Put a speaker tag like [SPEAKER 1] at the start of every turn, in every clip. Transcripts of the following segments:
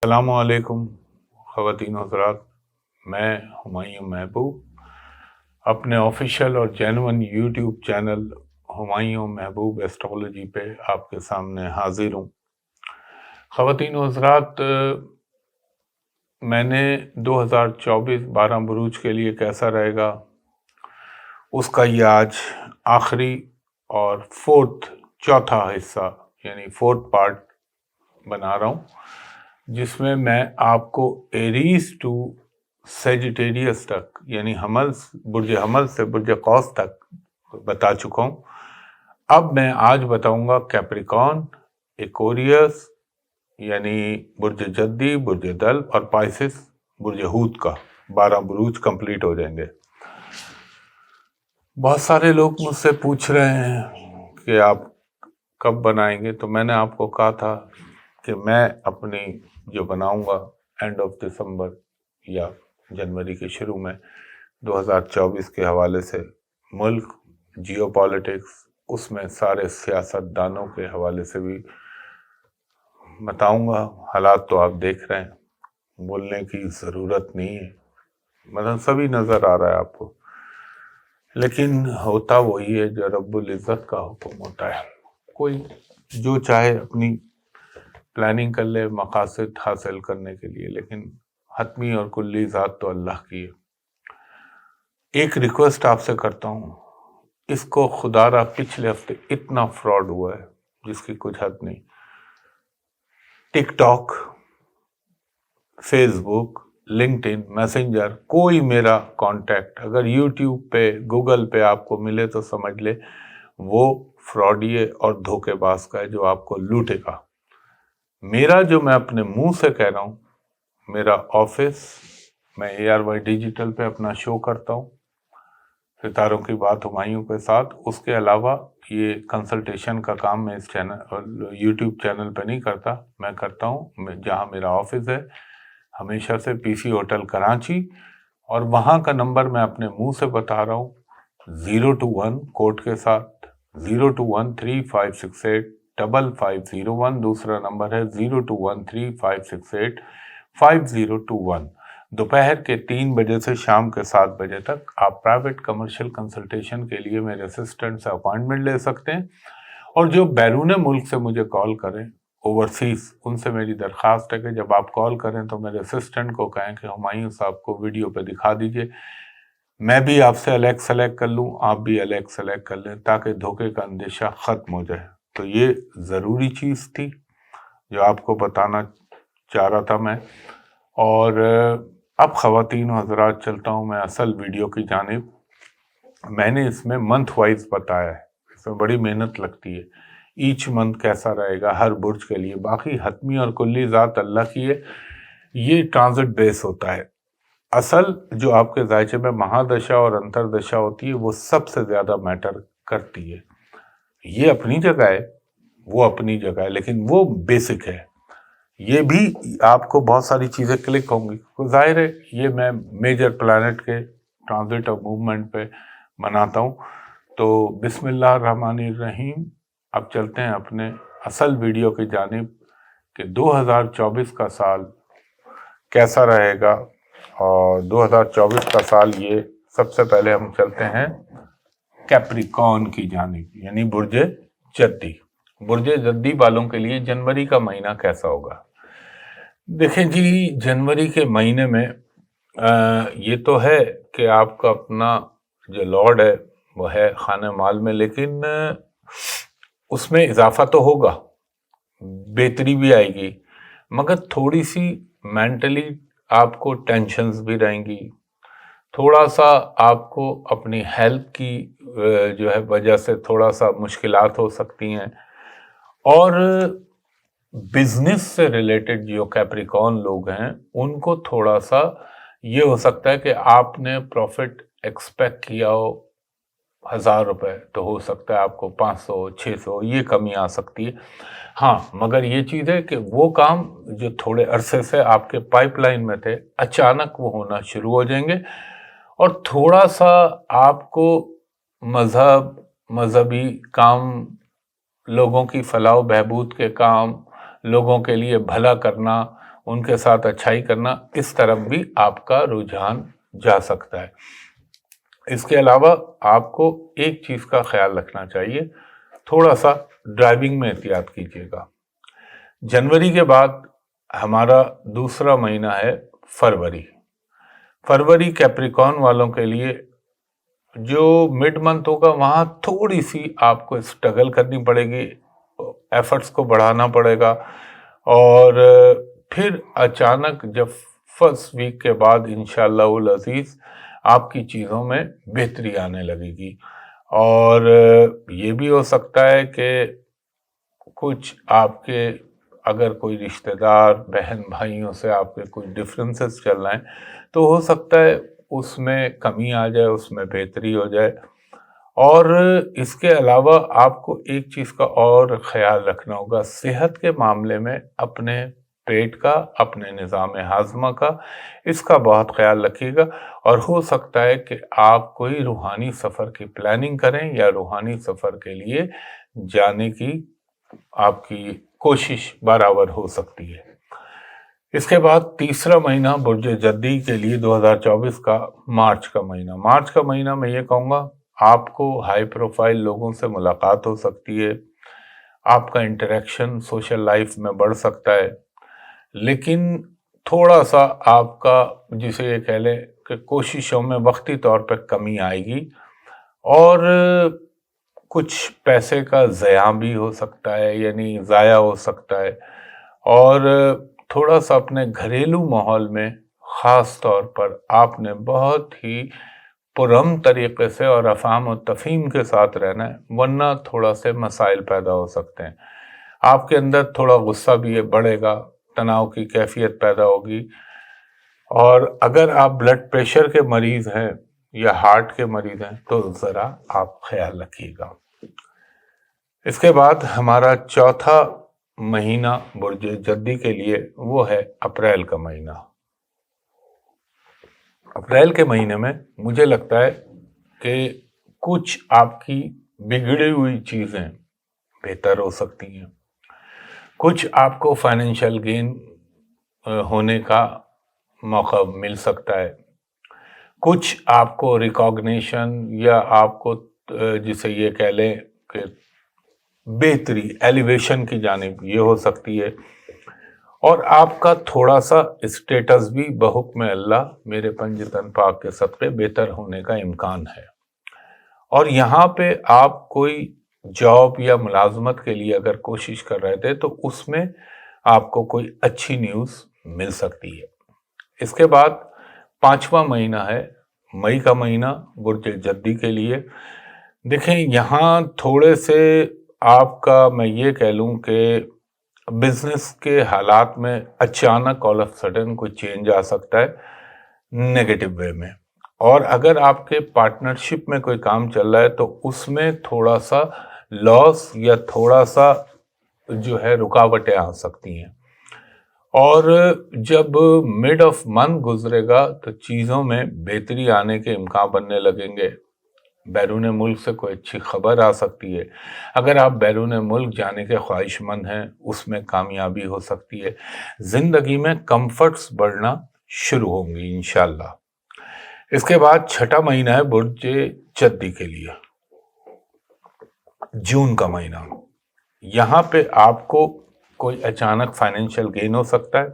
[SPEAKER 1] السلام علیکم خواتین و حضرات، میں ہمایوں محبوب اپنے آفیشیل اور جینون یوٹیوب چینل ہمایوں محبوب ایسٹرالوجی پہ آپ کے سامنے حاضر ہوں۔ خواتین و حضرات، میں نے 2024 12 بروج کے لیے کیسا رہے گا اس کا یہ آج آخری اور چوتھا حصہ یعنی فورتھ پارٹ بنا رہا ہوں، جس میں آپ کو ایریز ٹو سیجیٹیریس تک یعنی برج حمل سے برج قوس تک بتا چکا ہوں۔ اب میں آج بتاؤں گا کیپریکون، ایکوریس یعنی برج جدی، برج دل اور پائسس برج حوت کا 12 بروج کمپلیٹ ہو جائیں گے۔ بہت سارے لوگ مجھ سے پوچھ رہے ہیں کہ آپ کب بنائیں گے، تو میں نے آپ کو کہا تھا کہ میں اپنی جو بناؤں گا اینڈ آف دسمبر یا جنوری کے شروع میں 2024 کے حوالے سے ملک، جیو پالیٹکس، اس میں سارے سیاست دانوں کے حوالے سے بھی بتاؤں گا۔ حالات تو آپ دیکھ رہے ہیں، بولنے کی ضرورت نہیں ہے، مثلا سبھی نظر آ رہا ہے آپ کو، لیکن ہوتا وہی ہے جو رب العزت کا حکم ہوتا ہے۔ کوئی جو چاہے اپنی پلاننگ کر لے مقاصد حاصل کرنے کے لیے، لیکن حتمی اور کلی ذات تو اللہ کی ہے۔ ایک ریکویسٹ آپ سے کرتا ہوں، اس کو خدا را پچھلے ہفتے اتنا فراڈ ہوا ہے جس کی کچھ حد نہیں۔ ٹک ٹاک، فیس بک، لنکڈ ان، میسنجر، کوئی میرا کانٹیکٹ اگر یوٹیوب پہ گوگل پہ آپ کو ملے تو سمجھ لے وہ فراڈی اور دھوکے باز کا ہے جو آپ کو لوٹے گا۔ میرا جو میں اپنے منہ سے کہہ رہا ہوں، میرا آفس، میں ARY ڈیجیٹل پہ اپنا شو کرتا ہوں ستاروں کی بات ہمایوں کے ساتھ۔ اس کے علاوہ یہ کنسلٹیشن کا کام میں اس چینل یوٹیوب چینل پہ نہیں کرتا، میں کرتا ہوں جہاں میرا آفس ہے، ہمیشہ سے PC ہوٹل کراچی، اور وہاں کا نمبر میں اپنے منہ سے بتا رہا ہوں 021 کوڈ کے ساتھ 02135685501، دوسرا نمبر ہے 02135685021۔ دوپہر کے 3 بجے سے شام کے 7 بجے تک آپ پرائیویٹ کمرشل کنسلٹیشن کے لیے میرے اسسٹنٹ سے اپائنٹمنٹ لے سکتے ہیں، اور جو بیرون ملک سے مجھے کال کریں اوورسیز، ان سے میری درخواست ہے کہ جب آپ کال کریں تو میرے اسسٹنٹ کو کہیں کہ ہمایوں صاحب کو ویڈیو پہ دکھا دیجئے، میں بھی آپ سے الیکٹ سلیکٹ کر لوں، آپ بھی الیکٹ سلیکٹ کر لیں، تاکہ دھوکے کا اندیشہ ختم ہو جائے۔ تو یہ ضروری چیز تھی جو آپ کو بتانا چاہ رہا تھا میں۔ اور اب خواتین و حضرات چلتا ہوں میں اصل ویڈیو کی جانب۔ میں نے اس میں منتھ وائز بتایا ہے، اس میں بڑی محنت لگتی ہے، ایچ منتھ کیسا رہے گا ہر برج کے لیے، باقی حتمی اور کلی ذات اللہ کی ہے، یہ ٹرانزٹ بیس ہوتا ہے۔ اصل جو آپ کے ذائچے میں مہادشا اور انتردشا ہوتی ہے وہ سب سے زیادہ میٹر کرتی ہے۔ یہ اپنی جگہ ہے، وہ اپنی جگہ ہے، لیکن وہ بیسک ہے۔ یہ بھی آپ کو بہت ساری چیزیں کلک ہوں گی، ظاہر ہے یہ میں میجر پلانٹ کے ٹرانزٹ اور موومنٹ پہ بناتا ہوں۔ تو بسم اللہ الرحمن الرحیم، اب چلتے ہیں اپنے اصل ویڈیو کی جانب کہ 2024 کا سال کیسا رہے گا۔ اور 2024 کا سال یہ، سب سے پہلے ہم چلتے ہیں کیپریکون کی جانب یعنی برج جدی۔ برج جدی والوں کے لیے جنوری کا مہینہ کیسا ہوگا؟ دیکھیں جی، جنوری کے مہینے میں یہ تو ہے کہ آپ کا اپنا جو لارڈ ہے وہ ہے خانہ مال میں، لیکن اس میں اضافہ تو ہوگا، بہتری بھی آئے گی، مگر تھوڑی سی مینٹلی آپ کو ٹینشنز بھی رہیں گی، تھوڑا سا آپ کو اپنی ہیلتھ کی جو ہے وجہ سے تھوڑا سا مشکلات ہو سکتی ہیں، اور بزنس سے ریلیٹڈ جو کیپریکون لوگ ہیں ان کو تھوڑا سا یہ ہو سکتا ہے کہ آپ نے پروفٹ ایکسپیکٹ کیا ہو 1000 روپے، تو ہو سکتا ہے آپ کو 500 600 یہ کمی آ سکتی ہے۔ ہاں، مگر یہ چیز ہے کہ وہ کام جو تھوڑے عرصے سے آپ کے پائپ لائن میں تھے اچانک وہ ہونا شروع ہو جائیں گے، اور تھوڑا سا آپ کو مذہبی کام، لوگوں کی فلاح و بہبود کے کام، لوگوں کے لیے بھلا کرنا، ان کے ساتھ اچھائی کرنا، اس طرف بھی آپ کا رجحان جا سکتا ہے۔ اس کے علاوہ آپ کو ایک چیز کا خیال رکھنا چاہیے، تھوڑا سا ڈرائیونگ میں احتیاط کیجیے گا۔ جنوری کے بعد ہمارا دوسرا مہینہ ہے فروری۔ فروری کیپریکون والوں کے لیے جو مڈ منتھ ہوگا وہاں تھوڑی سی آپ کو اسٹرگل کرنی پڑے گی، ایفرٹس کو بڑھانا پڑے گا، اور پھر اچانک جب فرسٹ ویک کے بعد انشاءاللہ العزیز آپ کی چیزوں میں بہتری آنے لگے گی۔ اور یہ بھی ہو سکتا ہے کہ کچھ آپ کے اگر کوئی رشتہ دار بہن بھائیوں سے آپ کے کچھ ڈفرینسز چل رہے ہیں تو ہو سکتا ہے اس میں کمی آ جائے، اس میں بہتری ہو جائے۔ اور اس کے علاوہ آپ کو ایک چیز کا اور خیال رکھنا ہوگا، صحت کے معاملے میں اپنے پیٹ کا، اپنے نظام ہاضمہ کا، اس کا بہت خیال رکھیے گا۔ اور ہو سکتا ہے کہ آپ کوئی روحانی سفر کی پلاننگ کریں یا روحانی سفر کے لیے جانے کی آپ کی کوشش برابر ہو سکتی ہے۔ اس کے بعد تیسرا مہینہ برج جدی کے لیے 2024 کا مارچ کا مہینہ۔ مارچ کا مہینہ میں یہ کہوں گا آپ کو ہائی پروفائل لوگوں سے ملاقات ہو سکتی ہے، آپ کا انٹریکشن سوشل لائف میں بڑھ سکتا ہے، لیکن تھوڑا سا آپ کا جسے یہ کہہ لیں کہ کوششوں میں وقتی طور پہ کمی آئے گی، اور کچھ پیسے کا ضیاع بھی ہو سکتا ہے، یعنی ضائع ہو سکتا ہے۔ اور تھوڑا سا اپنے گھریلو ماحول میں خاص طور پر آپ نے بہت ہی پرامن طریقے سے اور افہام و تفہیم کے ساتھ رہنا ہے، ورنہ تھوڑا سے مسائل پیدا ہو سکتے ہیں۔ آپ کے اندر تھوڑا غصہ بھی بڑھے گا، تناؤ کی کیفیت پیدا ہوگی، اور اگر آپ بلڈ پریشر کے مریض ہیں یا ہارٹ کے مریض ہیں تو ذرا آپ خیال رکھیے گا۔ اس کے بعد ہمارا چوتھا مہینہ برج جدی کے لیے وہ ہے اپریل کا مہینہ۔ اپریل کے مہینے میں مجھے لگتا ہے کہ کچھ آپ کی بگڑی ہوئی چیزیں بہتر ہو سکتی ہیں، کچھ آپ کو فائنینشیل گین ہونے کا موقع مل سکتا ہے، کچھ آپ کو ریکاگنیشن یا آپ کو جسے یہ کہہ لیں کہ بہتری، ایلیویشن کی جانب یہ ہو سکتی ہے، اور آپ کا تھوڑا سا اسٹیٹس بھی بحکم اللہ میرے پنج تن پاک کے صدقے بہتر ہونے کا امکان ہے۔ اور یہاں پہ آپ کوئی جاب یا ملازمت کے لیے اگر کوشش کر رہے تھے تو اس میں آپ کو کوئی اچھی نیوز مل سکتی ہے۔ اس کے بعد پانچواں مہینہ ہے مئی کا مہینہ برج جدی کے لیے۔ دیکھیں یہاں تھوڑے سے آپ کا میں یہ کہہ لوں کہ بزنس کے حالات میں اچانک آل آف سڈن کوئی چینج آ سکتا ہے نیگیٹو وے میں، اور اگر آپ کے پارٹنرشپ میں کوئی کام چل رہا ہے تو اس میں تھوڑا سا لاس یا تھوڑا سا جو ہے رکاوٹیں آ سکتی ہیں، اور جب مڈ آف منتھ گزرے گا تو چیزوں میں بہتری آنے کے امکان بننے لگیں گے۔ بیرون ملک سے کوئی اچھی خبر آ سکتی ہے، اگر آپ بیرون ملک جانے کے خواہش مند ہیں اس میں کامیابی ہو سکتی ہے، زندگی میں کمفرٹس بڑھنا شروع ہوں گی انشاءاللہ۔ اس کے بعد چھٹا مہینہ ہے برج جدی کے لیے، جون کا مہینہ۔ یہاں پہ آپ کو کوئی اچانک فائنینشیل گین ہو سکتا ہے،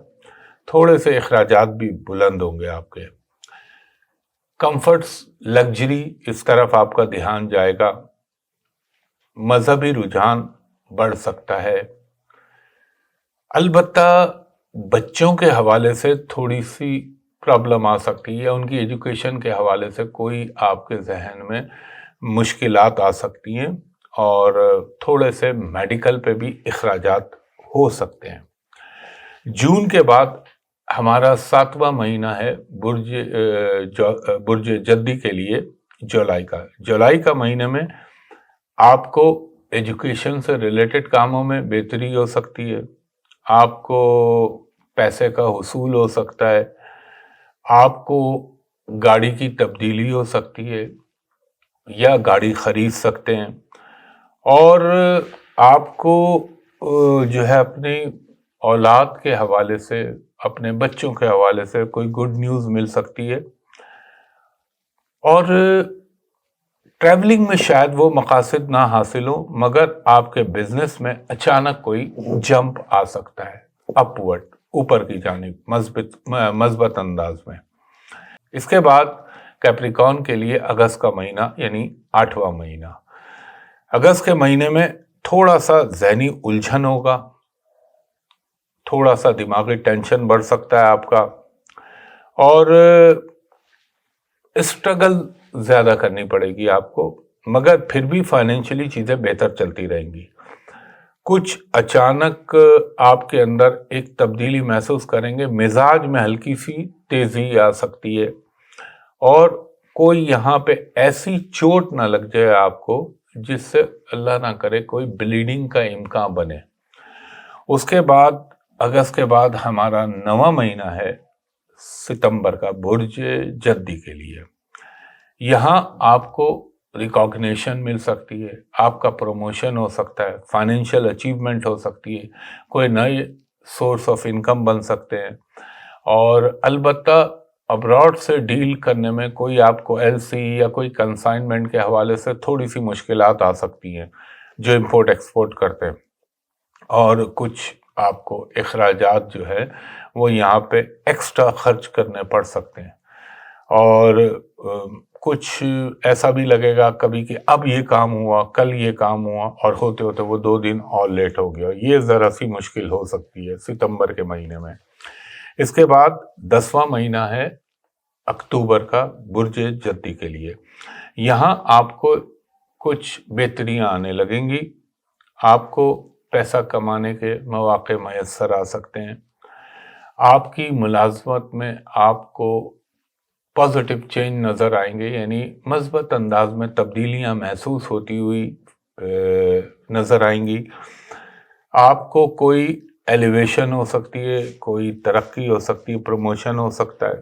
[SPEAKER 1] تھوڑے سے اخراجات بھی بلند ہوں گے آپ کے، کمفرٹس، لگژری اس طرف آپ کا دھیان جائے گا، مذہبی رجحان بڑھ سکتا ہے۔ البتہ بچوں کے حوالے سے تھوڑی سی پرابلم آ سکتی ہے، ان کی ایجوکیشن کے حوالے سے کوئی آپ کے ذہن میں مشکلات آ سکتی ہیں، اور تھوڑے سے میڈیکل پہ بھی اخراجات ہو سکتے ہیں۔ جون کے بعد ہمارا ساتواں مہینہ ہے برج جدی کے لیے جولائی کا۔ جولائی کا مہینے میں آپ کو ایجوکیشن سے ریلیٹڈ کاموں میں بہتری ہو سکتی ہے، آپ کو پیسے کا حصول ہو سکتا ہے، آپ کو گاڑی کی تبدیلی ہو سکتی ہے یا گاڑی خرید سکتے ہیں، اور آپ کو جو ہے اپنی اولاد کے حوالے سے اپنے بچوں کے حوالے سے کوئی گڈ نیوز مل سکتی ہے. اور ٹریولنگ میں شاید وہ مقاصد نہ حاصل ہو، مگر آپ کے بزنس میں اچانک کوئی جمپ آ سکتا ہے اپورڈ، اوپر کی جانب، مثبت انداز میں. اس کے بعد کیپریکارن کے لیے اگست کا مہینہ یعنی 8واں مہینہ. اگست کے مہینے میں تھوڑا سا ذہنی الجھن ہوگا، تھوڑا سا دماغی ٹینشن بڑھ سکتا ہے آپ کا، اور اسٹرگل زیادہ کرنی پڑے گی آپ کو، مگر پھر بھی فائنینشلی چیزیں بہتر چلتی رہیں گی. کچھ اچانک آپ کے اندر ایک تبدیلی محسوس کریں گے، مزاج میں ہلکی سی تیزی آ سکتی ہے، اور کوئی یہاں پہ ایسی چوٹ نہ لگ جائے آپ کو جس سے اللہ نہ کرے کوئی بلیڈنگ کا امکان بنے. اس کے بعد اگست کے بعد ہمارا 9واں مہینہ ہے ستمبر کا، برج جدی کے لیے. یہاں آپ کو ریکاگنیشن مل سکتی ہے، آپ کا پروموشن ہو سکتا ہے، فائنینشیل اچیومنٹ ہو سکتی ہے، کوئی نئے سورس آف انکم بن سکتے ہیں، اور البتہ ابراڈ سے ڈیل کرنے میں کوئی آپ کو ایل سی یا کوئی کنسائنمنٹ کے حوالے سے تھوڑی سی مشکلات آ سکتی ہیں جو امپورٹ ایکسپورٹ کرتے ہیں، اور کچھ آپ کو اخراجات جو ہے وہ یہاں پہ ایکسٹرا خرچ کرنے پڑ سکتے ہیں، اور کچھ ایسا بھی لگے گا کبھی کہ اب یہ کام ہوا، کل یہ کام ہوا، اور ہوتے ہوتے وہ 2 دن اور لیٹ ہو گیا. یہ ذرا سی مشکل ہو سکتی ہے ستمبر کے مہینے میں. اس کے بعد 10واں مہینہ ہے اکتوبر کا، برج جدی کے لیے. یہاں آپ کو کچھ بہتریاں آنے لگیں گی، آپ کو پیسہ کمانے کے مواقع میسر آ سکتے ہیں، آپ کی ملازمت میں آپ کو پازیٹیو چینج نظر آئیں گے، یعنی مثبت انداز میں تبدیلیاں محسوس ہوتی ہوئی نظر آئیں گی. آپ کو کوئی ایلیویشن ہو سکتی ہے، کوئی ترقی ہو سکتی ہے، پروموشن ہو سکتا ہے.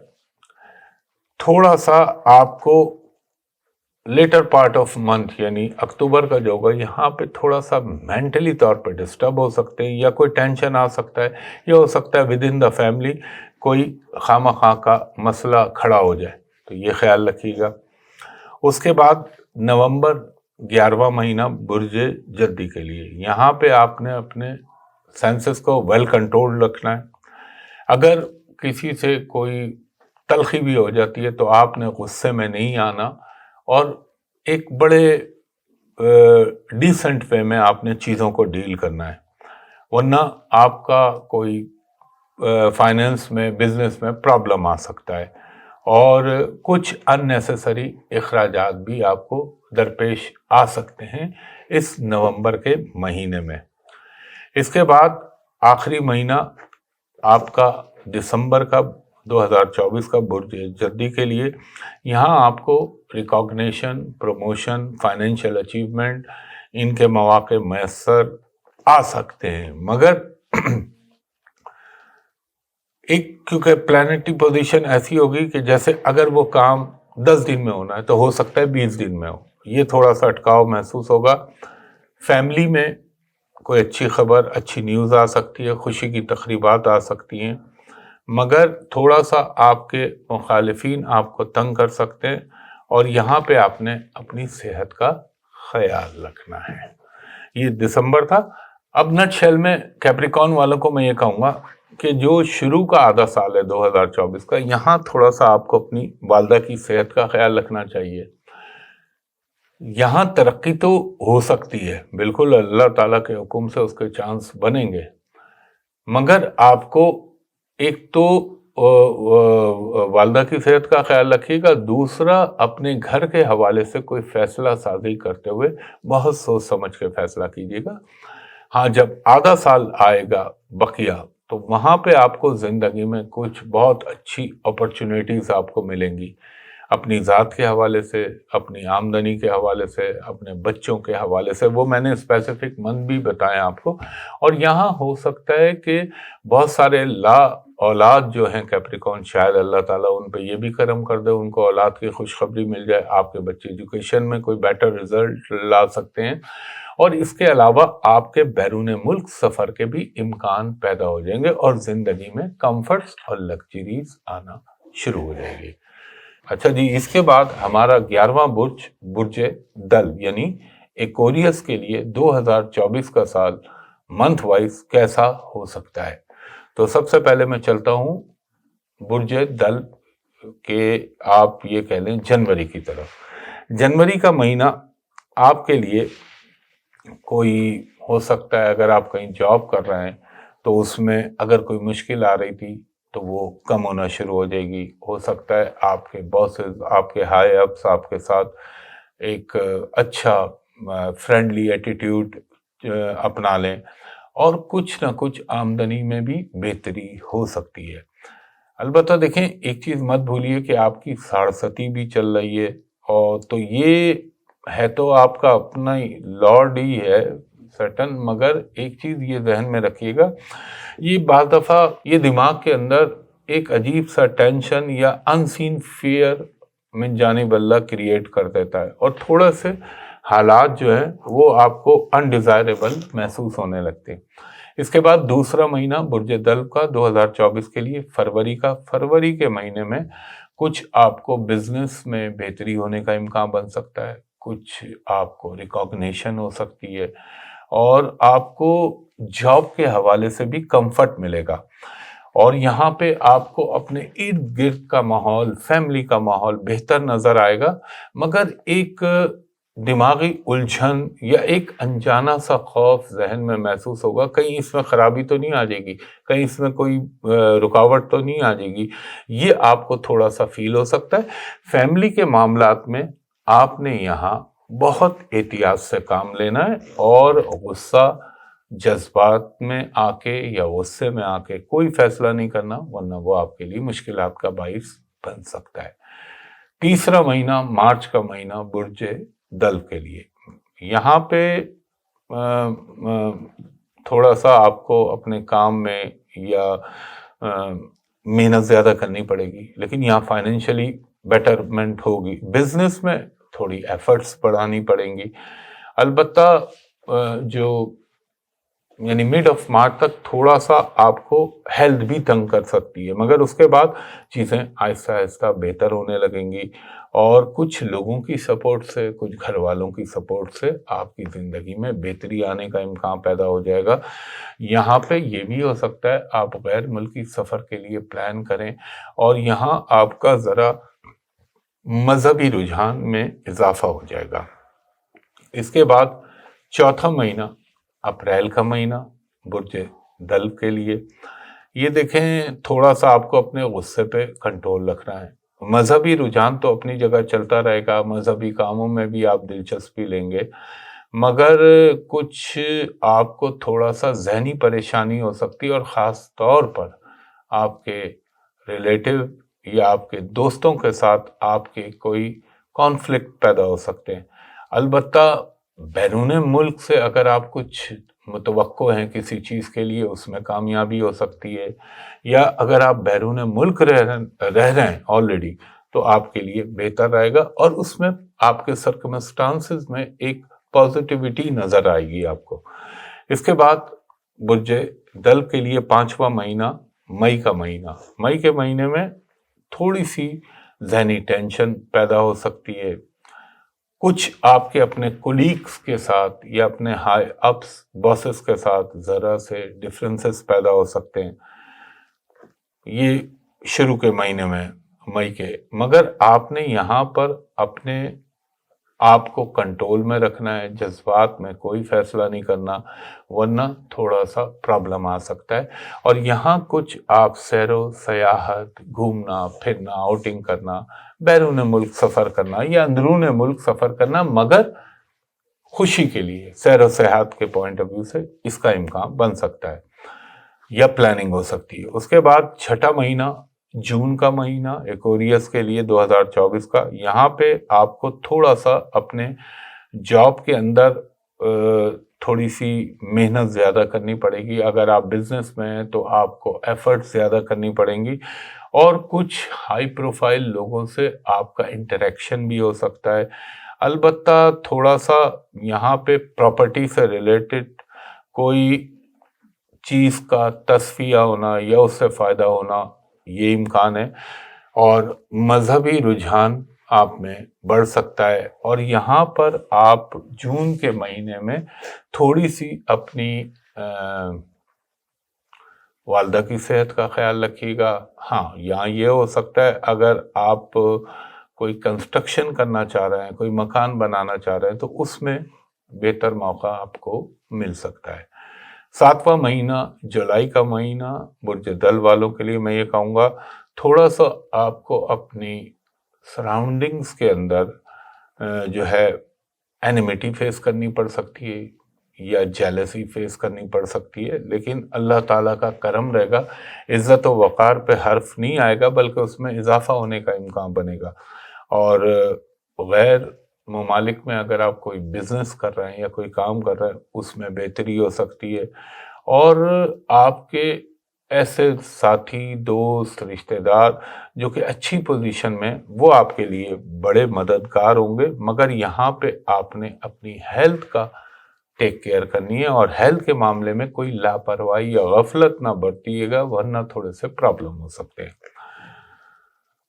[SPEAKER 1] تھوڑا سا آپ کو لیٹر پارٹ آف منتھ یعنی اکتوبر کا جو ہوگا، یہاں پہ تھوڑا سا مینٹلی طور پہ ڈسٹرب ہو سکتے ہیں، یا کوئی ٹینشن آ سکتا ہے، یا ہو سکتا ہے ود ان دا فیملی کوئی خواہ کا مسئلہ کھڑا ہو جائے، تو یہ خیال رکھیے گا. اس کے بعد نومبر 11واں مہینہ برج جدی کے لیے. یہاں پہ آپ نے اپنے سینسز کو ویل کنٹرول رکھنا ہے. اگر کسی سے کوئی تلخی بھی ہو جاتی ہے تو آپ نے غصے میں نہیں آنا، اور ایک بڑے ڈیسنٹ وے میں آپ نے چیزوں کو ڈیل کرنا ہے، ورنہ آپ کا کوئی فائنینس میں، بزنس میں پرابلم آ سکتا ہے، اور کچھ اننیسیسری اخراجات بھی آپ کو درپیش آ سکتے ہیں اس نومبر کے مہینے میں. اس کے بعد آخری مہینہ آپ کا دسمبر کا 2024 کا برج جدی کے لیے. یہاں آپ کو ریکاگنیشن، پروموشن، فائنینشیل اچیومنٹ، ان کے مواقع میسر آ سکتے ہیں، مگر ایک کیونکہ پلانٹری پوزیشن ایسی ہوگی کہ جیسے اگر وہ کام 10 دن میں ہونا ہے تو ہو سکتا ہے 20 دن میں ہو. یہ تھوڑا سا اٹکاؤ محسوس ہوگا. فیملی میں کوئی اچھی خبر، اچھی نیوز آ سکتی ہے، خوشی کی تقریبات آ سکتی ہیں، مگر تھوڑا سا آپ کے مخالفین آپ کو تنگ کر سکتے ہیں، اور یہاں پہ آپ نے اپنی صحت کا خیال رکھنا ہے. یہ دسمبر تھا. اب نٹ شیل میں کیپریکارن والوں کو میں یہ کہوں گا کہ جو شروع کا آدھا سال ہے 2024 کا، یہاں تھوڑا سا آپ کو اپنی والدہ کی صحت کا خیال رکھنا چاہیے. یہاں ترقی تو ہو سکتی ہے، بالکل اللہ تعالیٰ کے حکم سے اس کے چانس بنیں گے، مگر آپ کو ایک تو والدہ کی صحت کا خیال رکھیے گا، دوسرا اپنے گھر کے حوالے سے کوئی فیصلہ سازی کرتے ہوئے بہت سوچ سمجھ کے فیصلہ کیجیے گا. ہاں، جب آدھا سال آئے گا بقیہ، تو وہاں پہ آپ کو زندگی میں کچھ بہت اچھی اپرچونیٹیز آپ کو ملیں گی، اپنی ذات کے حوالے سے، اپنی آمدنی کے حوالے سے، اپنے بچوں کے حوالے سے. وہ میں نے اسپیسیفک منتھ بھی بتائے آپ کو. اور یہاں ہو سکتا ہے کہ بہت سارے اولاد جو ہیں کیپریکارن، شاید اللہ تعالیٰ ان پہ یہ بھی کرم کر دے، ان کو اولاد کی خوشخبری مل جائے، آپ کے بچے ایجوکیشن میں کوئی بیٹر رزلٹ لا سکتے ہیں، اور اس کے علاوہ آپ کے بیرون ملک سفر کے بھی امکان پیدا ہو جائیں گے اور زندگی میں کمفرٹس اور لگژریز آنا شروع ہو جائے گی۔ اچھا جی، اس کے بعد ہمارا 11واں برج دل یعنی ایکوریس کے لیے 2024 کا سال منتھ وائز کیسا ہو سکتا ہے۔ تو سب سے پہلے میں چلتا ہوں برج دل کے آپ یہ کہہ لیں جنوری کی طرف۔ جنوری کا مہینہ آپ کے لیے کوئی ہو سکتا ہے، اگر آپ کہیں جاب کر رہے ہیں تو اس میں اگر کوئی مشکل آ رہی تھی تو وہ کم ہونا شروع ہو جائے گی۔ ہو سکتا ہے آپ کے باسز، آپ کے ہائی اپس آپ کے ساتھ ایک اچھا فرینڈلی ایٹیٹیوڈ اپنا لیں اور کچھ نہ کچھ آمدنی میں بھی بہتری ہو سکتی ہے۔ البتہ دیکھیں، ایک چیز مت بھولیے کہ آپ کی ساڑھستی بھی چل رہی ہے، اور تو یہ ہے تو آپ کا اپنا ہی لارڈ ہی ہے سیٹن، مگر ایک چیز یہ ذہن میں رکھیے گا، یہ بعض دفعہ یہ دماغ کے اندر ایک عجیب سا ٹینشن یا انسین فیئر من جانب اللہ کریٹ کر دیتا ہے، اور تھوڑا سے حالات جو ہیں وہ آپ کو انڈیزائریبل محسوس ہونے لگتے ہیں۔ اس کے بعد دوسرا مہینہ برج دل کا 2024 کے لیے فروری کے مہینے میں کچھ آپ کو بزنس میں بہتری ہونے کا امکان بن سکتا ہے، کچھ آپ کو ریکاگنیشن ہو سکتی ہے، اور آپ کو جاب کے حوالے سے بھی کمفرٹ ملے گا، اور یہاں پہ آپ کو اپنے ارد گرد کا ماحول، فیملی کا ماحول بہتر نظر آئے گا، مگر ایک دماغی الجھن یا ایک انجانا سا خوف ذہن میں محسوس ہوگا، کہیں اس میں خرابی تو نہیں آ جائے گی، کہیں اس میں کوئی رکاوٹ تو نہیں آ جائے گی، یہ آپ کو تھوڑا سا فیل ہو سکتا ہے۔ فیملی کے معاملات میں آپ نے یہاں بہت احتیاط سے کام لینا ہے، اور غصہ جذبات میں آ کے یا غصے میں آ کے کوئی فیصلہ نہیں کرنا، ورنہ وہ آپ کے لیے مشکلات کا باعث بن سکتا ہے۔ تیسرا مہینہ مارچ کا مہینہ برج دل کے لیے، یہاں پہ تھوڑا سا آپ کو اپنے کام میں یا محنت زیادہ کرنی پڑے گی، لیکن یہاں فائنینشلی بیٹرمنٹ ہوگی۔ بزنس میں تھوڑی ایفرٹس بڑھانی پڑیں گی، البتہ جو یعنی مڈ آف مارچ تک تھوڑا سا آپ کو ہیلتھ بھی تنگ کر سکتی ہے، مگر اس کے بعد چیزیں آہستہ آہستہ بہتر ہونے لگیں گی، اور کچھ لوگوں کی سپورٹ سے، کچھ گھر والوں کی سپورٹ سے آپ کی زندگی میں بہتری آنے کا امکان پیدا ہو جائے گا۔ یہاں پہ یہ بھی ہو سکتا ہے آپ غیر ملکی سفر کے لیے پلان کریں، اور یہاں آپ کا ذرا مذہبی رجحان میں اضافہ ہو جائے گا۔ اس کے بعد چوتھا مہینہ اپریل کا مہینہ برج دل کے لیے، یہ دیکھیں تھوڑا سا آپ کو اپنے غصے پہ کنٹرول رکھنا ہے۔ مذہبی رجحان تو اپنی جگہ چلتا رہے گا، مذہبی کاموں میں بھی آپ دلچسپی لیں گے، مگر کچھ آپ کو تھوڑا سا ذہنی پریشانی ہو سکتی ہے، اور خاص طور پر آپ کے ریلیٹیو یا آپ کے دوستوں کے ساتھ آپ کے کوئی کانفلکٹ پیدا ہو سکتے ہیں۔ البتہ بیرون ملک سے اگر آپ کچھ متوقع ہیں کسی چیز کے لیے، اس میں کامیابی ہو سکتی ہے، یا اگر آپ بیرون ملک رہ رہے ہیں آلریڈی تو آپ کے لیے بہتر رہے گا، اور اس میں آپ کے سرکمسٹانسز میں ایک پازیٹیوٹی نظر آئے گی آپ کو۔ اس کے بعد برج دل کے لیے پانچواں مہینہ مئی کا مہینہ، مئی کے مہینے میں تھوڑی سی ذہنی ٹینشن پیدا ہو سکتی ہے، کچھ آپ کے اپنے کولیگز کے ساتھ یا اپنے ہائی اپس باسز کے ساتھ ذرا سے ڈفرینسز پیدا ہو سکتے ہیں، یہ شروع کے مہینے میں مئی کے، مگر آپ نے یہاں پر اپنے آپ کو کنٹرول میں رکھنا ہے، جذبات میں کوئی فیصلہ نہیں کرنا، ورنہ تھوڑا سا پرابلم آ سکتا ہے۔ اور یہاں کچھ آپ سیر و سیاحت، گھومنا پھرنا، آؤٹنگ کرنا، بیرون ملک سفر کرنا یا اندرون ملک سفر کرنا، مگر خوشی کے لیے، سیر و سیاحت کے پوائنٹ آف ویو سے اس کا امکان بن سکتا ہے یا پلاننگ ہو سکتی ہے۔ اس کے بعد چھٹا مہینہ جون کا مہینہ ایکوریس کے لیے 2024 کا، یہاں پہ آپ کو تھوڑا سا اپنے جاب کے اندر تھوڑی سی محنت زیادہ کرنی پڑے گی، اگر آپ بزنس میں ہیں تو آپ کو ایفرٹ زیادہ کرنی پڑیں گی، اور کچھ ہائی پروفائل لوگوں سے آپ کا انٹریکشن بھی ہو سکتا ہے۔ البتہ تھوڑا سا یہاں پہ پراپرٹی سے ریلیٹڈ کوئی چیز کا تصفیہ ہونا یا اس سے فائدہ ہونا یہ امکان ہے، اور مذہبی رجحان آپ میں بڑھ سکتا ہے. اور یہاں پر آپ جون کے مہینے میں تھوڑی سی اپنی والدہ کی صحت کا خیال رکھیے گا. ہاں، یہاں یہ ہو سکتا ہے اگر آپ کوئی کنسٹرکشن کرنا چاہ رہے ہیں، کوئی مکان بنانا چاہ رہے ہیں، تو اس میں بہتر موقع آپ کو مل سکتا ہے. 7واں مہینہ جولائی کا مہینہ برج دل والوں کے لیے میں یہ کہوں گا تھوڑا سا آپ کو اپنی سراؤنڈنگز کے اندر جو ہے اینیمیٹی فیس کرنی پڑ سکتی ہے یا جیلسی فیس کرنی پڑ سکتی ہے، لیکن اللہ تعالیٰ کا کرم رہے گا، عزت و وقار پہ حرف نہیں آئے گا، بلکہ اس میں اضافہ ہونے کا امکان بنے گا. اور غیر ممالک میں اگر آپ کوئی بزنس کر رہے ہیں یا کوئی کام کر رہے ہیں، اس میں بہتری ہو سکتی ہے. اور آپ کے ایسے ساتھی، دوست، رشتہ دار جو کہ اچھی پوزیشن میں، وہ آپ کے لیے بڑے مددگار ہوں گے. مگر یہاں پہ آپ نے اپنی ہیلتھ کا ٹیک کیئر کرنی ہے، اور ہیلتھ کے معاملے میں کوئی لاپرواہی یا غفلت نہ برتیے گا، ورنہ تھوڑے سے پرابلم ہو سکتے ہیں.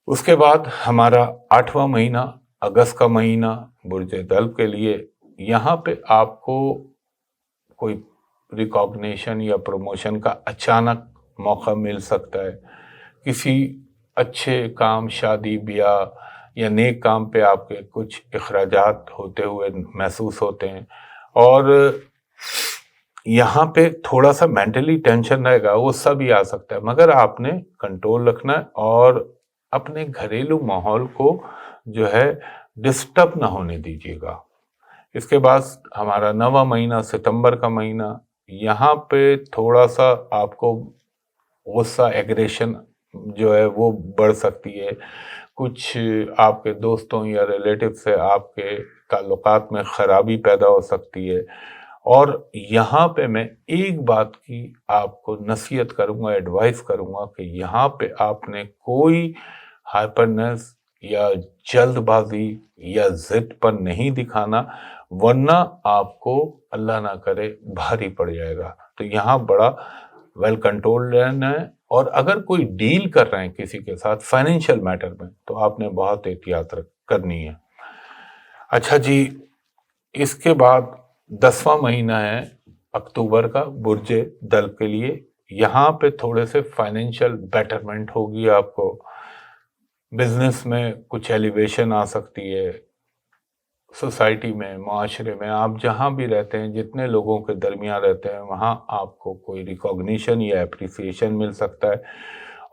[SPEAKER 1] اس کے بعد ہمارا 8واں مہینہ اگست کا مہینہ برج دل کے لیے، یہاں پہ آپ کو کوئی ریکاگنیشن یا پروموشن کا اچانک موقع مل سکتا ہے. کسی اچھے کام، شادی بیاہ یا نیک کام پہ آپ کے کچھ اخراجات ہوتے ہوئے محسوس ہوتے ہیں، اور یہاں پہ تھوڑا سا مینٹلی ٹینشن رہے گا، غصہ بھی آ سکتا ہے، مگر آپ نے کنٹرول رکھنا ہے اور اپنے گھریلو ماحول کو جو ہے ڈسٹرب نہ ہونے دیجیے گا. اس کے بعد ہمارا 9واں مہینہ ستمبر کا مہینہ، یہاں پہ تھوڑا سا آپ کو غصہ، ایگریشن جو ہے وہ بڑھ سکتی ہے. کچھ آپ کے دوستوں یا ریلیٹیو سے آپ کے تعلقات میں خرابی پیدا ہو سکتی ہے. اور یہاں پہ میں ایک بات کی آپ کو نصیحت کروں گا، ایڈوائز کروں گا کہ یہاں پہ آپ نے کوئی ہائپرنس یا جلد بازی یا ضد پر نہیں دکھانا، ورنہ آپ کو اللہ نہ کرے بھاری پڑ جائے گا. تو یہاں بڑا ویل کنٹرول رہنا ہے. اور اگر کوئی ڈیل کر رہے ہیں کسی کے ساتھ فائنینشیل میٹر میں، تو آپ نے بہت احتیاط کرنی ہے. اچھا جی، اس کے بعد 10واں مہینہ ہے اکتوبر کا برج دل کے لیے. یہاں پہ تھوڑے سے فائنینشیل بیٹرمنٹ ہوگی، آپ کو بزنس میں کچھ ایلیویشن آ سکتی ہے. سوسائٹی میں، معاشرے میں، آپ جہاں بھی رہتے ہیں، جتنے لوگوں کے درمیان رہتے ہیں، وہاں آپ کو کوئی ریکاگنیشن یا اپریسیشن مل سکتا ہے،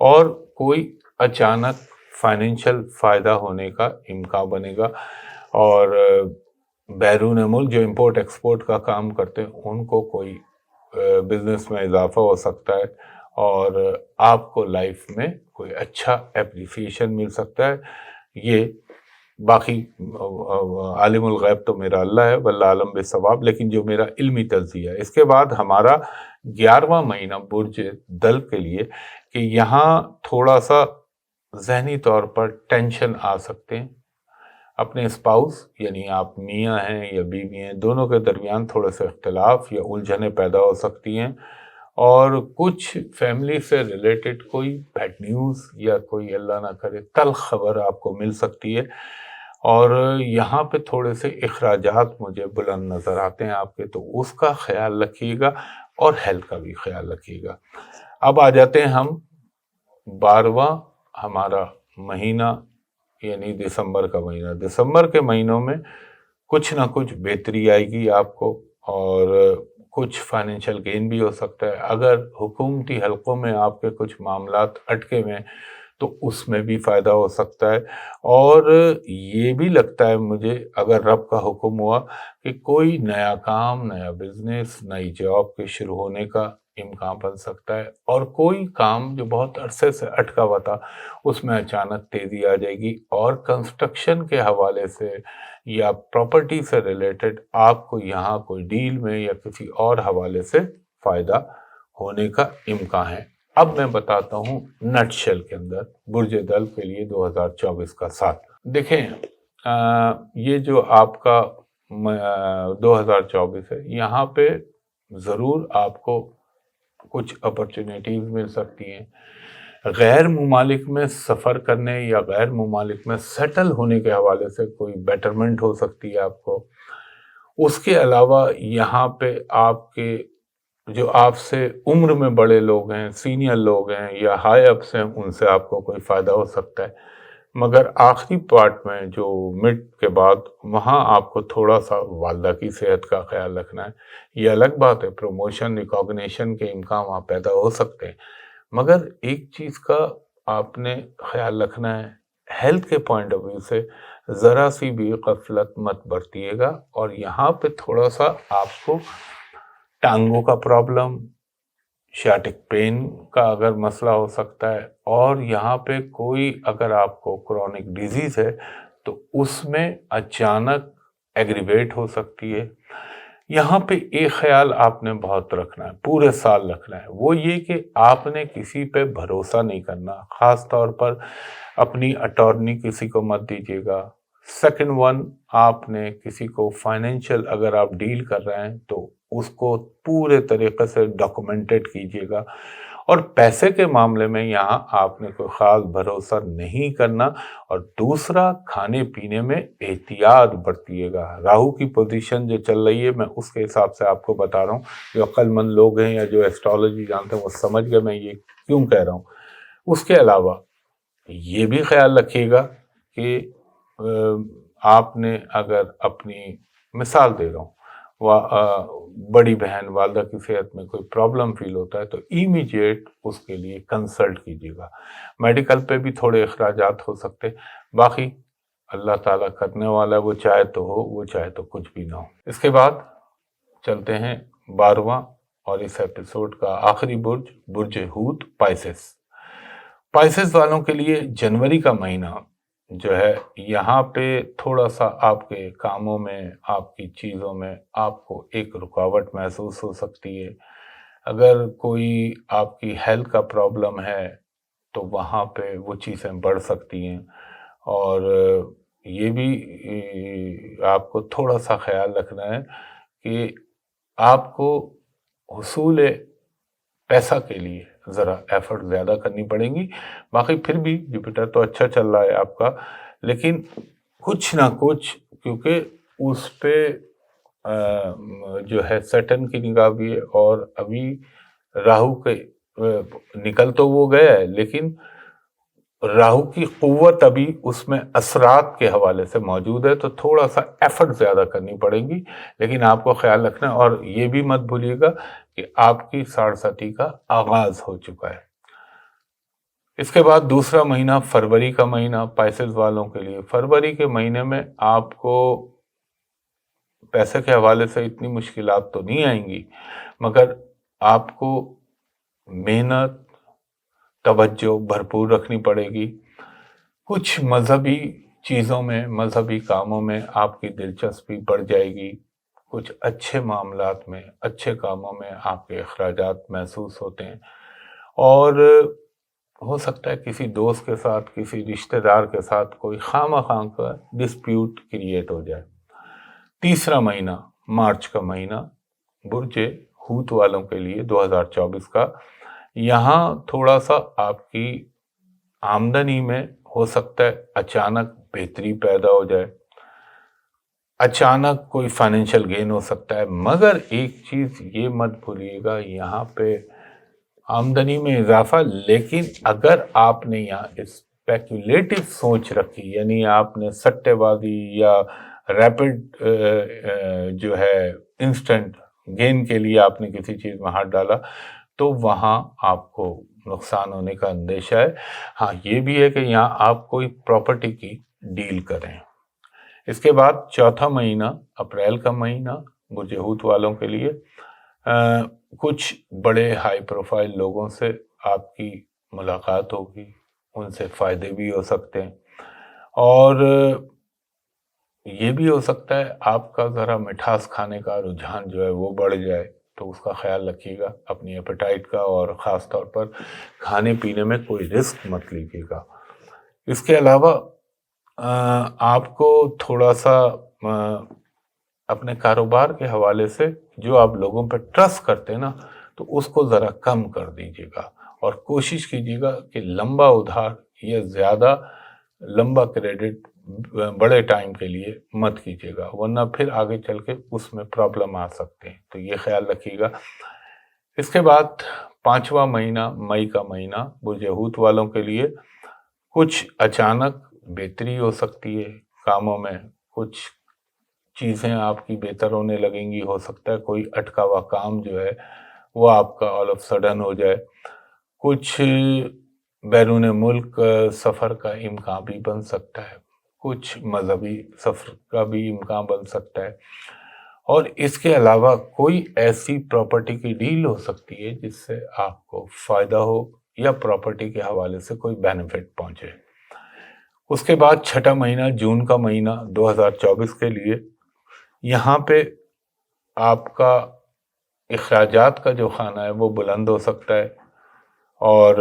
[SPEAKER 1] اور کوئی اچانک فائنینشیل فائدہ ہونے کا امکان بنے گا. اور بیرون ملک جو امپورٹ ایکسپورٹ کا کام کرتے ہیں، ان کو کوئی بزنس میں اضافہ ہو سکتا ہے، اور آپ کو لائف میں کوئی اچھا اپریسیشن مل سکتا ہے. یہ باقی عالم الغیب تو میرا اللہ ہے، واللہ عالم بالصواب، لیکن جو میرا علمی تجزیہ ہے. اس کے بعد ہمارا 11واں مہینہ برج دل کے لیے، کہ یہاں تھوڑا سا ذہنی طور پر ٹینشن آ سکتے ہیں. اپنے اسپاؤس یعنی آپ میاں ہیں یا بیوی ہیں، دونوں کے درمیان تھوڑے سے اختلاف یا الجھنیں پیدا ہو سکتی ہیں. اور کچھ فیملی سے ریلیٹڈ کوئی بیڈ نیوز یا کوئی اللہ نہ کرے تلخ خبر آپ کو مل سکتی ہے. اور یہاں پہ تھوڑے سے اخراجات مجھے بلند نظر آتے ہیں آپ کے، تو اس کا خیال رکھیے گا، اور ہیلتھ کا بھی خیال رکھیے گا. اب آ جاتے ہیں ہم 12واں ہمارا مہینہ یعنی دسمبر کا مہینہ. دسمبر کے مہینوں میں کچھ نہ کچھ بہتری آئے گی آپ کو، اور کچھ فائنینشیل گین بھی ہو سکتا ہے. اگر حکومتی حلقوں میں آپ کے کچھ معاملات اٹکے ہوئے ہیں، تو اس میں بھی فائدہ ہو سکتا ہے. اور یہ بھی لگتا ہے مجھے، اگر رب کا حکم ہوا، کہ کوئی نیا کام، نیا بزنس، نئی جاب کے شروع ہونے کا امکان بن سکتا ہے. اور کوئی کام جو بہت عرصے سے اٹکا ہوا تھا، اس میں اچانک تیزی آ جائے گی. اور کنسٹرکشن کے حوالے سے یا پراپرٹی سے ریلیٹڈ آپ کو یہاں کوئی ڈیل میں یا کسی اور حوالے سے فائدہ ہونے کا امکان ہے. اب میں بتاتا ہوں نٹ شیل کے اندر برج دل کے لیے 2024 کا سال. دیکھیں، یہ جو آپ کا 2024 ہے، یہاں پہ ضرور آپ کو کچھ اپرچونیٹیز مل سکتی ہیں. غیر ممالک میں سفر کرنے یا غیر ممالک میں سیٹل ہونے کے حوالے سے کوئی بیٹرمنٹ ہو سکتی ہے آپ کو. اس کے علاوہ یہاں پہ آپ کے جو آپ سے عمر میں بڑے لوگ ہیں، سینئر لوگ ہیں یا ہائی اپس ہیں، ان سے آپ کو کوئی فائدہ ہو سکتا ہے. مگر آخری پارٹ میں جو مڈ کے بعد، وہاں آپ کو تھوڑا سا والدہ کی صحت کا خیال رکھنا ہے. یہ الگ بات ہے، پروموشن ریکاگنیشن کے امکان وہاں پیدا ہو سکتے ہیں، مگر ایک چیز کا آپ نے خیال رکھنا ہے، ہیلتھ کے پوائنٹ آف ویو سے ذرا سی بھی غفلت مت برتیے گا. اور یہاں پہ تھوڑا سا آپ کو ٹانگوں کا پرابلم، شیاٹک پین کا اگر مسئلہ ہو سکتا ہے، اور یہاں پہ کوئی اگر آپ کو کرونک ڈیزیز ہے تو اس میں اچانک ایگریویٹ ہو سکتی ہے. یہاں پہ ایک خیال آپ نے بہت رکھنا ہے، پورے سال رکھنا ہے، وہ یہ کہ آپ نے کسی پہ بھروسہ نہیں کرنا. خاص طور پر اپنی اٹارنی کسی کو مت دیجیے گا. سیکنڈ ون، آپ نے کسی کو فائنینشیل اگر آپ ڈیل کر رہے ہیں تو اس کو پورے طریقے سے ڈاکومنٹڈ کیجیے گا. اور پیسے کے معاملے میں یہاں آپ نے کوئی خاص بھروسہ نہیں کرنا. اور دوسرا، کھانے پینے میں احتیاط برتیے گا. راہو کی پوزیشن جو چل رہی ہے، میں اس کے حساب سے آپ کو بتا رہا ہوں. جو عقل مند لوگ ہیں یا جو ایسٹرالوجی جانتے ہیں وہ سمجھ گئے میں یہ کیوں کہہ رہا ہوں. اس کے علاوہ یہ بھی خیال رکھیے گا کہ آپ نے اگر اپنی مثال دے رہا ہوں، بڑی بہن والدہ کی صحت میں کوئی پرابلم فیل ہوتا ہے تو ایمیجیٹ اس کے لیے کنسلٹ کیجیے گا. میڈیکل پہ بھی تھوڑے اخراجات ہو سکتے، باقی اللہ تعالیٰ کرنے والا ہے، وہ چاہے تو ہو، وہ چاہے تو کچھ بھی نہ ہو. اس کے بعد چلتے ہیں 12واں اور اس ایپیسوڈ کا آخری برج حوت، پائسس. پائسس والوں کے لیے جنوری کا مہینہ جو ہے، یہاں پہ تھوڑا سا آپ کے کاموں میں، آپ کی چیزوں میں آپ کو ایک رکاوٹ محسوس ہو سکتی ہے. اگر کوئی آپ کی ہیلتھ کا پرابلم ہے تو وہاں پہ وہ چیزیں بڑھ سکتی ہیں. اور یہ بھی آپ کو تھوڑا سا خیال رکھنا ہے کہ آپ کو حصول پیسہ کے لیے ذرا ایفرٹ زیادہ کرنی پڑیں گی. باقی پھر بھی جوپیٹر تو اچھا چل رہا ہے آپ کا، لیکن کچھ نہ کچھ، کیونکہ اس پہ جو ہے سیٹرن کی نگاہ بھی ہے، اور ابھی راہو کے نکل تو وہ گیا ہے، لیکن راہو کی قوت ابھی اس میں اثرات کے حوالے سے موجود ہے، تو تھوڑا سا ایفرٹ زیادہ کرنی پڑے گی. لیکن آپ کو خیال رکھنا ہے، اور یہ بھی مت بھولیے گا کہ آپ کی 67 کا آغاز ہو چکا ہے. اس کے بعد دوسرا مہینہ، فروری کا مہینہ، پائسس والوں کے لیے. فروری کے مہینے میں آپ کو پیسے کے حوالے سے اتنی مشکلات تو نہیں آئیں گی، مگر آپ کو محنت، توجہ بھرپور رکھنی پڑے گی. کچھ مذہبی چیزوں میں، مذہبی کاموں میں آپ کی دلچسپی بڑھ جائے گی. کچھ اچھے معاملات میں، اچھے کاموں میں آپ کے اخراجات محسوس ہوتے ہیں. اور ہو سکتا ہے کسی دوست کے ساتھ، کسی رشتہ دار کے ساتھ کوئی خواہ کا ڈسپیوٹ کریٹ ہو جائے. تیسرا مہینہ، مارچ کا مہینہ، برج حوت والوں کے لیے 2024 کا. یہاں تھوڑا سا آپ کی آمدنی میں ہو سکتا ہے اچانک بہتری پیدا ہو جائے، اچانک کوئی فائنینشیل گین ہو سکتا ہے. مگر ایک چیز یہ مت بھولیے گا، یہاں پہ آمدنی میں اضافہ، لیکن اگر آپ نے یہاں اسپیکولیٹو سوچ رکھی، یعنی آپ نے سٹے بازی یا ریپڈ جو ہے انسٹنٹ گین کے لیے آپ نے کسی چیز میں ہاتھ ڈالا، تو وہاں آپ کو نقصان ہونے کا اندیشہ ہے. ہاں، یہ بھی ہے کہ یہاں آپ کوئی پراپرٹی کی ڈیل کریں. اس کے بعد چوتھا مہینہ، اپریل کا مہینہ، برج حوت والوں کے لیے. کچھ بڑے ہائی پروفائل لوگوں سے آپ کی ملاقات ہوگی، ان سے فائدے بھی ہو سکتے ہیں. اور یہ بھی ہو سکتا ہے آپ کا ذرا مٹھاس کھانے کا رجحان جو ہے وہ بڑھ جائے، تو اس کا خیال رکھیے گا، اپنی ایپیٹائٹ کا، اور خاص طور پر کھانے پینے میں کوئی رسک مت لیجیے گا. اس کے علاوہ آپ کو تھوڑا سا اپنے کاروبار کے حوالے سے جو آپ لوگوں پہ ٹرسٹ کرتے ہیں نا، تو اس کو ذرا کم کر دیجیے گا، اور کوشش کیجیے گا کہ لمبا ادھار یا زیادہ لمبا کریڈٹ بڑے ٹائم کے لیے مت کیجیے گا، ورنہ پھر آگے چل کے اس میں پرابلم آ سکتے ہیں، تو یہ خیال رکھیے گا۔ اس کے بعد 5واں مہینہ، مئی کا مہینہ، برج حوت والوں کے لیے کچھ اچانک بہتری ہو سکتی ہے کاموں میں، کچھ چیزیں آپ کی بہتر ہونے لگیں گی، ہو سکتا ہے کوئی اٹکا ہوا کام جو ہے وہ آپ کا آل آف سڈن ہو جائے، کچھ بیرون ملک سفر کا امکان بھی بن سکتا ہے، کچھ مذہبی سفر کا بھی امکان بن سکتا ہے، اور اس کے علاوہ کوئی ایسی پراپرٹی کی ڈیل ہو سکتی ہے جس سے آپ کو فائدہ ہو یا پراپرٹی کے حوالے سے کوئی بینیفٹ پہنچے۔ اس کے بعد 6واں مہینہ، جون کا مہینہ 2024 کے لیے، یہاں پہ آپ کا اخراجات کا جو خانہ ہے وہ بلند ہو سکتا ہے، اور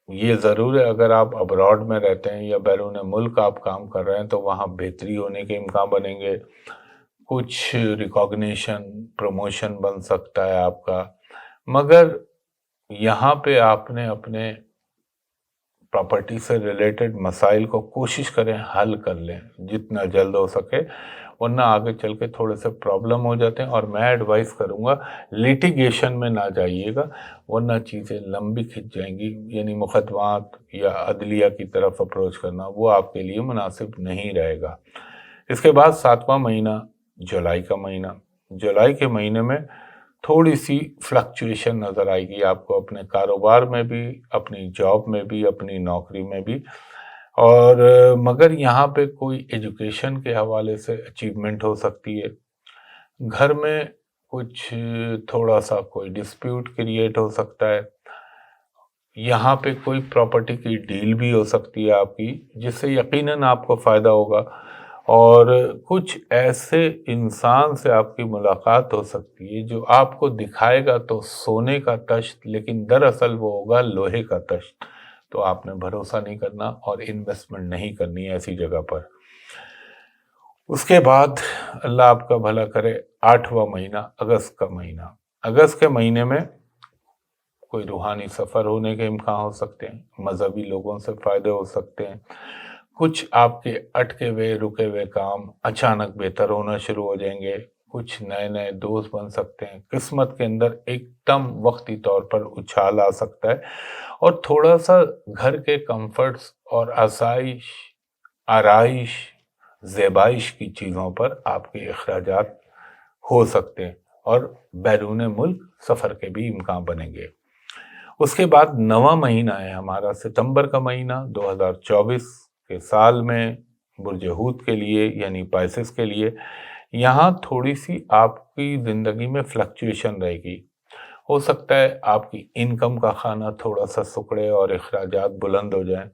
[SPEAKER 1] یہ ضرور ہے اگر آپ ابراڈ میں رہتے ہیں یا بیرون ملک آپ کام کر رہے ہیں تو وہاں بہتری ہونے کے امکان بنیں گے، کچھ ریکاگنیشن، پروموشن بن سکتا ہے آپ کا، مگر یہاں پہ آپ نے اپنے پراپرٹی سے ریلیٹڈ مسائل کو کوشش کریں حل کر لیں جتنا جلد ہو سکے، ورنہ آگے چل کے تھوڑے سے پرابلم ہو جاتے ہیں، اور میں ایڈوائز کروں گا لیٹیگیشن میں نہ جائیے گا، ورنہ چیزیں لمبی کھنچ جائیں گی، یعنی مقدمات یا عدلیہ کی طرف اپروچ کرنا وہ آپ کے لیے مناسب نہیں رہے گا۔ اس کے بعد 7واں مہینہ، جولائی کا مہینہ، جولائی کے مہینے میں تھوڑی سی فلکچویشن نظر آئے گی آپ کو، اپنے کاروبار میں بھی، اپنی جاب میں بھی، اپنی نوکری میں بھی، اور مگر یہاں پہ کوئی ایجوکیشن کے حوالے سے اچیومنٹ ہو سکتی ہے، گھر میں کچھ تھوڑا سا کوئی ڈسپیوٹ کریٹ ہو سکتا ہے، یہاں پہ کوئی پراپرٹی کی ڈیل بھی ہو سکتی ہے آپ کی جس سے یقیناً آپ کو فائدہ ہوگا، اور کچھ ایسے انسان سے آپ کی ملاقات ہو سکتی ہے جو آپ کو دکھائے گا تو سونے کا تشت، لیکن دراصل وہ ہوگا لوہے کا تشت، تو آپ نے بھروسہ نہیں کرنا اور انویسٹمنٹ نہیں کرنی ہے ایسی جگہ پر۔ اس کے بعد اللہ آپ کا بھلا کرے، 8واں مہینہ، اگست کا مہینہ، اگست کے مہینے میں کوئی روحانی سفر ہونے کے امکان ہو سکتے ہیں، مذہبی لوگوں سے فائدے ہو سکتے ہیں، کچھ آپ کے اٹکے ہوئے رکے ہوئے کام اچانک بہتر ہونا شروع ہو جائیں گے، کچھ نئے نئے دوست بن سکتے ہیں، قسمت کے اندر ایک دم وقتی طور پر اچھال آ سکتا ہے، اور تھوڑا سا گھر کے کمفرٹس اور آسائش، آرائش، زیبائش کی چیزوں پر آپ کے اخراجات ہو سکتے ہیں، اور بیرون ملک سفر کے بھی امکان بنیں گے۔ اس کے بعد 9واں مہینہ ہے ہمارا، ستمبر کا مہینہ 2024 کے سال میں، برج حوت کے لیے یعنی پائسس کے لیے، یہاں تھوڑی سی آپ کی زندگی میں فلکچویشن رہے گی، ہو سکتا ہے آپ کی انکم کا خانہ تھوڑا سا سکڑے اور اخراجات بلند ہو جائیں،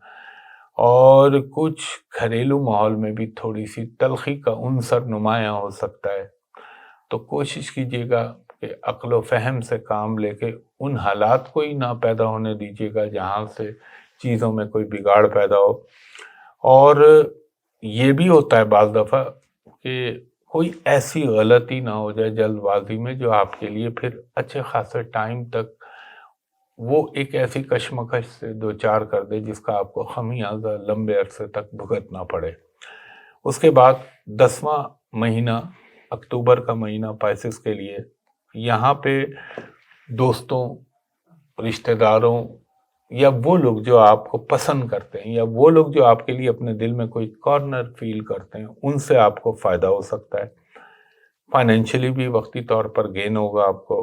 [SPEAKER 1] اور کچھ گھریلو ماحول میں بھی تھوڑی سی تلخی کا عنصر نمایاں ہو سکتا ہے، تو کوشش کیجیے گا کہ عقل و فہم سے کام لے کے ان حالات کو ہی نہ پیدا ہونے دیجیے گا جہاں سے چیزوں میں کوئی بگاڑ پیدا ہو، اور یہ بھی ہوتا ہے بعض دفعہ کہ کوئی ایسی غلطی نہ ہو جائے جلد بازی میں جو آپ کے لیے پھر اچھے خاصے ٹائم تک وہ ایک ایسی کشمکش سے دوچار کر دے جس کا آپ کو خمیازہ لمبے عرصے تک بھگتنا پڑے۔ اس کے بعد 10واں مہینہ، اکتوبر کا مہینہ پائسس کے لیے، یہاں پہ دوستوں، رشتہ داروں، یا وہ لوگ جو آپ کو پسند کرتے ہیں، یا وہ لوگ جو آپ کے لیے اپنے دل میں کوئی کارنر فیل کرتے ہیں، ان سے آپ کو فائدہ ہو سکتا ہے، فائنینشلی بھی وقتی طور پر گین ہوگا آپ کو،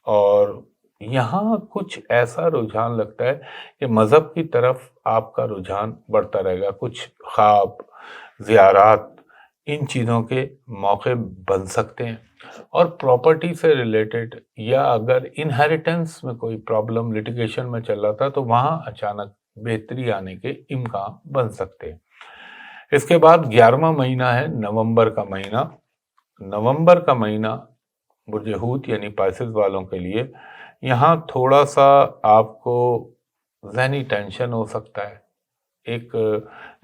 [SPEAKER 1] اور یہاں کچھ ایسا رجحان لگتا ہے کہ مذہب کی طرف آپ کا رجحان بڑھتا رہے گا، کچھ خواب، زیارات، ان چیزوں کے موقع بن سکتے ہیں، اور پراپرٹی سے ریلیٹڈ یا اگر انہیریٹنس میں کوئی پرابلم لیٹیگیشن میں چل رہا تھا تو وہاں اچانک بہتری آنے کے امکان بن سکتے ہیں۔ اس کے بعد 11واں مہینہ ہے نومبر کا مہینہ، نومبر کا مہینہ برج حوت یعنی پائسس والوں کے لیے، یہاں تھوڑا سا آپ کو ذہنی ٹینشن ہو سکتا ہے، ایک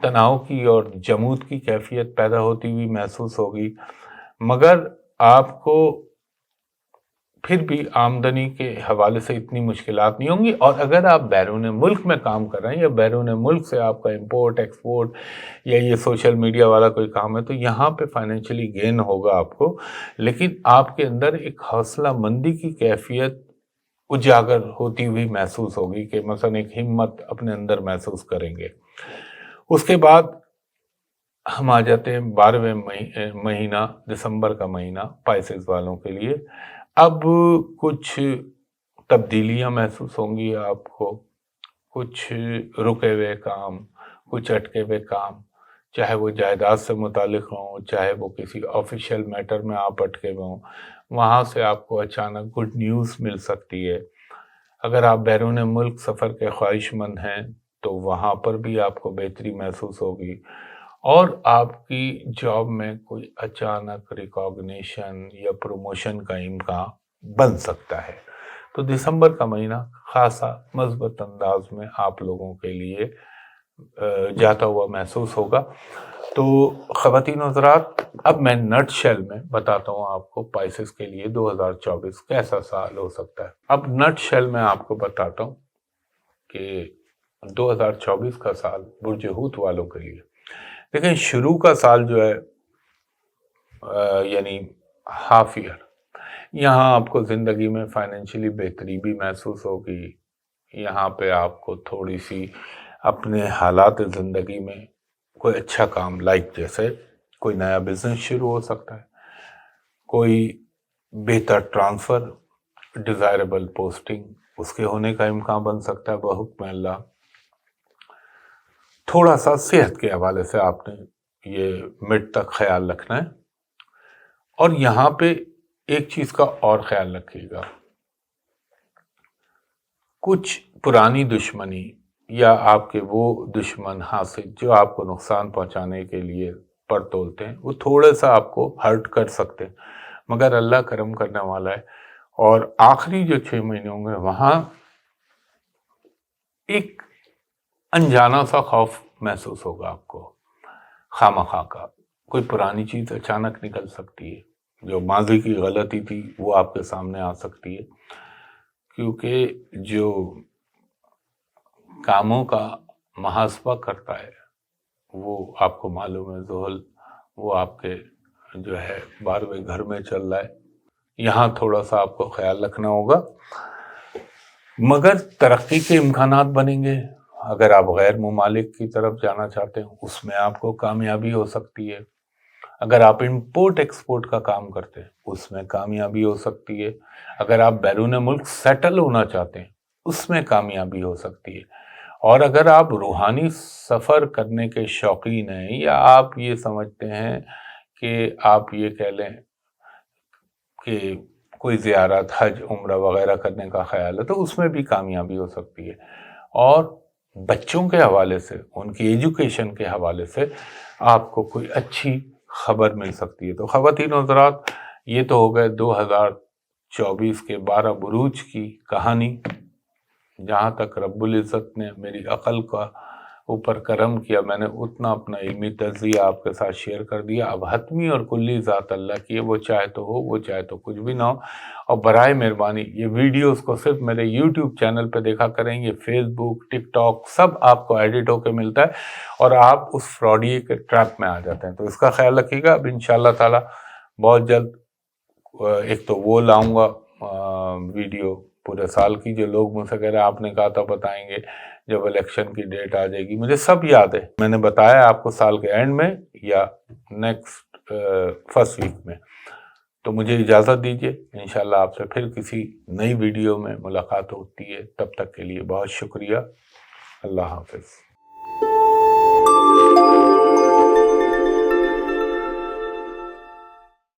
[SPEAKER 1] تناؤ کی اور جمود کی کیفیت پیدا ہوتی ہوئی محسوس ہوگی، مگر آپ کو پھر بھی آمدنی کے حوالے سے اتنی مشکلات نہیں ہوں گی۔ اور اگر آپ بیرون ملک میں کام کر رہے ہیں یا بیرون ملک سے آپ کا امپورٹ ایکسپورٹ یا یہ سوشل میڈیا والا کوئی کام ہے، تو یہاں پہ فائنینشلی گین ہوگا آپ کو، لیکن آپ کے اندر ایک حوصلہ مندی کی کیفیت اجاگر ہوتی ہوئی محسوس ہوگی کہ مثلا ایک ہمت اپنے اندر محسوس کریں گے۔ اس کے بعد ہم آ جاتے ہیں 12ویں مہینہ، دسمبر کا مہینہ پائسز والوں کے لیے۔ اب کچھ تبدیلیاں محسوس ہوں گی آپ کو، کچھ رکے ہوئے کام، کچھ اٹکے ہوئے کام، چاہے وہ جائیداد سے متعلق ہوں، چاہے وہ کسی آفیشیل میٹر میں آپ اٹکے ہوئے ہوں، وہاں سے آپ کو اچانک گڈ نیوز مل سکتی ہے۔ اگر آپ بیرون ملک سفر کے خواہش مند ہیں تو وہاں پر بھی آپ کو بہتری محسوس ہوگی، اور آپ کی جاب میں کوئی اچانک ریکاگنیشن یا پروموشن کا امکان بن سکتا ہے۔ تو دسمبر کا مہینہ خاصا مثبت انداز میں آپ لوگوں کے لیے جاتا ہوا محسوس ہوگا۔ تو خواتین و حضرات، اب میں نٹ شیل میں بتاتا ہوں آپ کو پائسز کے لیے 2024 کیسا سال ہو سکتا ہے۔ اب نٹ شیل میں آپ کو بتاتا ہوں کہ 2024 کا سال برج حوت والوں کے لیے، لیکن شروع کا سال جو ہے یعنی ہاف ایئر، یہاں آپ کو زندگی میں فائنینشلی بہتری بھی محسوس ہوگی۔ یہاں پہ آپ کو تھوڑی سی اپنے حالات زندگی میں کوئی اچھا کام، جیسے کوئی نیا بزنس شروع ہو سکتا ہے، کوئی بہتر ٹرانسفر، ڈیزائربل پوسٹنگ اس کے ہونے کا امکان بن سکتا ہے بحکم اللہ۔ تھوڑا سا صحت کے حوالے سے آپ نے یہ مڈ تک خیال رکھنا ہے، اور یہاں پہ ایک چیز کا اور خیال رکھیے گا، کچھ پرانی دشمنی یا آپ کے وہ دشمن حاسد جو آپ کو نقصان پہنچانے کے لیے پر تولتے ہیں، وہ تھوڑا سا آپ کو ہرٹ کر سکتے ہیں، مگر اللہ کرم کرنے والا ہے۔ اور آخری جو 6 مہینے ہوں گے وہاں ایک انجانا سا خوف محسوس ہوگا آپ کو، خامخواہ کا کوئی پرانی چیز اچانک نکل سکتی ہے، جو ماضی کی غلطی تھی وہ آپ کے سامنے آ سکتی ہے، کیونکہ جو کاموں کا محاسبہ کرتا ہے وہ آپ کو معلوم ہے زحل، وہ آپ کے جو ہے 12ویں گھر میں چل رہا ہے، یہاں تھوڑا سا آپ کو خیال رکھنا ہوگا، مگر ترقی کے امکانات بنیں گے۔ اگر آپ غیر ممالک کی طرف جانا چاہتے ہیں اس میں آپ کو کامیابی ہو سکتی ہے، اگر آپ امپورٹ ایکسپورٹ کا کام کرتے ہیں اس میں کامیابی ہو سکتی ہے، اگر آپ بیرون ملک سیٹل ہونا چاہتے ہیں اس میں کامیابی ہو سکتی ہے، اور اگر آپ روحانی سفر کرنے کے شوقین ہیں یا آپ یہ سمجھتے ہیں کہ آپ یہ کہہ لیں کہ کوئی زیارت، حج، عمرہ وغیرہ کرنے کا خیال ہے تو اس میں بھی کامیابی ہو سکتی ہے، اور بچوں کے حوالے سے، ان کی ایجوکیشن کے حوالے سے آپ کو کوئی اچھی خبر مل سکتی ہے۔ تو خواتین و حضرات، یہ تو ہو گئے 2024 کے 12 بروج کی کہانی۔ جہاں تک رب العزت نے میری عقل کا اوپر کرم کیا، میں نے اتنا اپنا علمی تجزیہ آپ کے ساتھ شیئر کر دیا۔ اب حتمی اور کلی ذات اللہ کی ہے، وہ چاہے تو ہو، وہ چاہے تو کچھ بھی نہ ہو۔ اور برائے مہربانی یہ ویڈیوز کو صرف میرے یوٹیوب چینل پہ دیکھا کریں، یہ فیس بک، ٹک ٹاک سب آپ کو ایڈٹ ہو کے ملتا ہے، اور آپ اس فراڈی کے ٹریپ میں آ جاتے ہیں، تو اس کا خیال رکھیے گا۔ اب انشاءاللہ تعالی بہت جلد ایک تو وہ لاؤں گا ویڈیو پورے سال کی، جو لوگ مجھ سے کہہ رہے ہیں آپ نے کہا تھا بتائیں گے جب الیکشن کی ڈیٹ آ جائے گی، مجھے سب یاد ہے، میں نے بتایا آپ کو سال کے اینڈ میں یا نیکسٹ فرسٹ ویک میں۔ تو مجھے اجازت دیجیے، انشاءاللہ آپ سے پھر کسی نئی ویڈیو میں ملاقات ہوتی ہے، تب تک کے لیے بہت شکریہ، اللہ حافظ۔